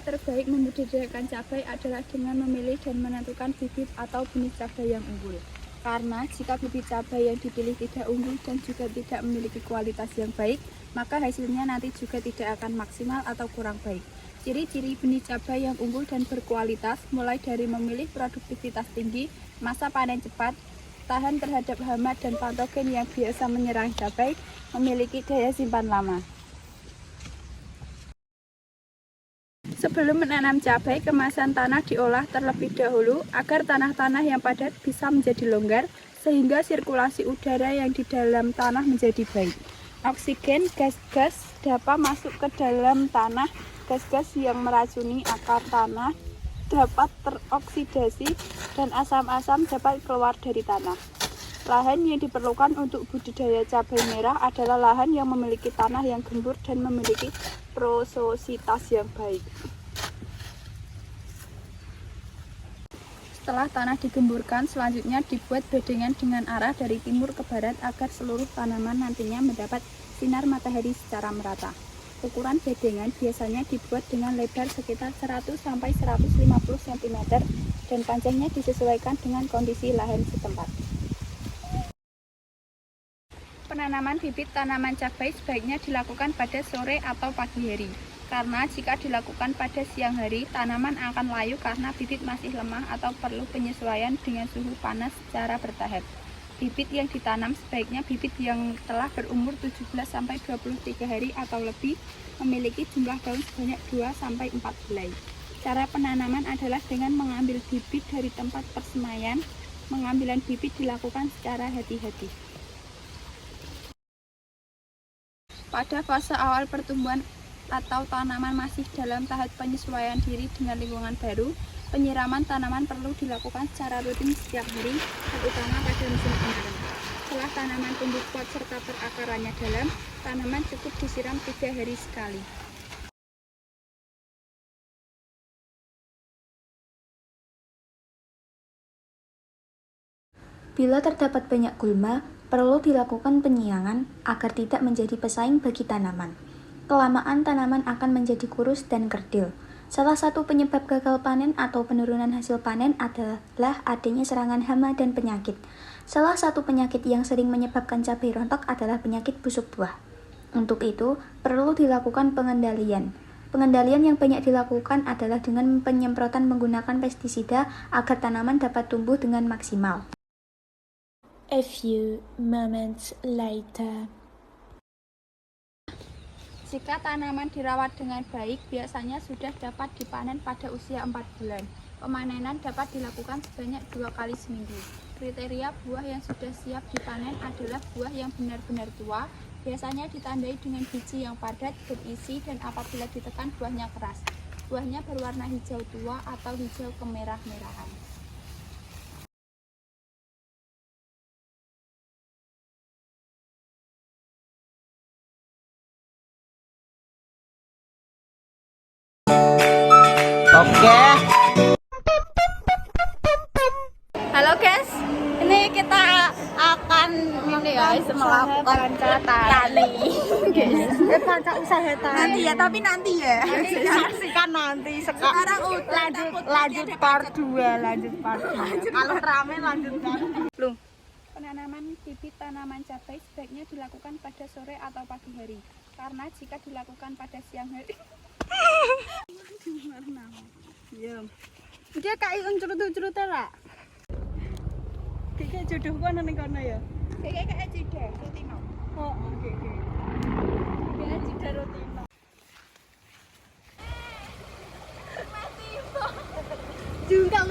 terbaik membudidayakan cabai adalah dengan memilih dan menentukan bibit atau benih cabai yang unggul. Karena jika bibit cabai yang dipilih tidak unggul dan juga tidak memiliki kualitas yang baik, maka hasilnya nanti juga tidak akan maksimal atau kurang baik. Ciri-ciri benih cabai yang unggul dan berkualitas mulai dari memilih produktivitas tinggi, masa panen cepat, tahan terhadap hama dan patogen yang biasa menyerang cabai, memiliki daya simpan lama. Sebelum menanam cabai, kemasan tanah diolah terlebih dahulu agar tanah-tanah yang padat bisa menjadi longgar sehingga sirkulasi udara yang di dalam tanah menjadi baik. Oksigen, gas-gas dapat masuk ke dalam tanah. Gas-gas yang meracuni akar tanah dapat teroksidasi dan asam-asam dapat keluar dari tanah. Lahan yang diperlukan untuk budidaya cabai merah adalah lahan yang memiliki tanah yang gembur dan memiliki porositas yang baik. Setelah tanah digemburkan, selanjutnya dibuat bedengan dengan arah dari timur ke barat agar seluruh tanaman nantinya mendapat sinar matahari secara merata. Ukuran bedengan biasanya dibuat dengan lebar sekitar 100-150 cm dan panjangnya disesuaikan dengan kondisi lahan setempat. Penanaman bibit tanaman cabai sebaiknya dilakukan pada sore atau pagi hari. Karena jika dilakukan pada siang hari, tanaman akan layu karena bibit masih lemah atau perlu penyesuaian dengan suhu panas secara bertahap. Bibit yang ditanam sebaiknya bibit yang telah berumur 17-23 hari atau lebih, memiliki jumlah daun sebanyak 2-4 helai. Cara penanaman adalah dengan mengambil bibit dari tempat persemaian. Pengambilan bibit dilakukan secara hati-hati. Pada fase awal pertumbuhan atau tanaman masih dalam tahap penyesuaian diri dengan lingkungan baru, penyiraman tanaman perlu dilakukan secara rutin setiap hari, terutama pada musim kemarau. Setelah tanaman tumbuh kuat serta perakarannya dalam, tanaman cukup disiram 3 hari sekali. Bila terdapat banyak gulma, perlu dilakukan penyiangan agar tidak menjadi pesaing bagi tanaman. Kelamaan tanaman akan menjadi kurus dan kerdil. Salah satu penyebab gagal panen atau penurunan hasil panen adalah adanya serangan hama dan penyakit. Salah satu penyakit yang sering menyebabkan cabai rontok adalah penyakit busuk buah. Untuk itu, perlu dilakukan pengendalian. Pengendalian yang banyak dilakukan adalah dengan penyemprotan menggunakan pestisida agar tanaman dapat tumbuh dengan maksimal. A few moments later. Jika tanaman dirawat dengan baik, biasanya sudah dapat dipanen pada usia 4 bulan. Pemanenan dapat dilakukan sebanyak 2 kali seminggu. Kriteria buah yang sudah siap dipanen adalah buah yang benar-benar tua, biasanya ditandai dengan biji yang padat, berisi, dan apabila ditekan buahnya keras. Buahnya berwarna hijau tua atau hijau kemerah-merahan. Oke. Halo guys, ini kita akan melakukan tani. Panca usaha tani. Nanti ya. Saksikan nanti. Sekarang lanjut part 2, Kalau rame lanjutkan. Penanaman bibit tanaman cabai sebaiknya dilakukan pada sore atau pagi hari. Karena jika dilakukan pada siang hari, Dia kayak uncurut-uncurut lah. Kayak jodohku ana ning kono ya. kayak jeda rutino. Oh, oke. Kayak jeda rutino. Jungkal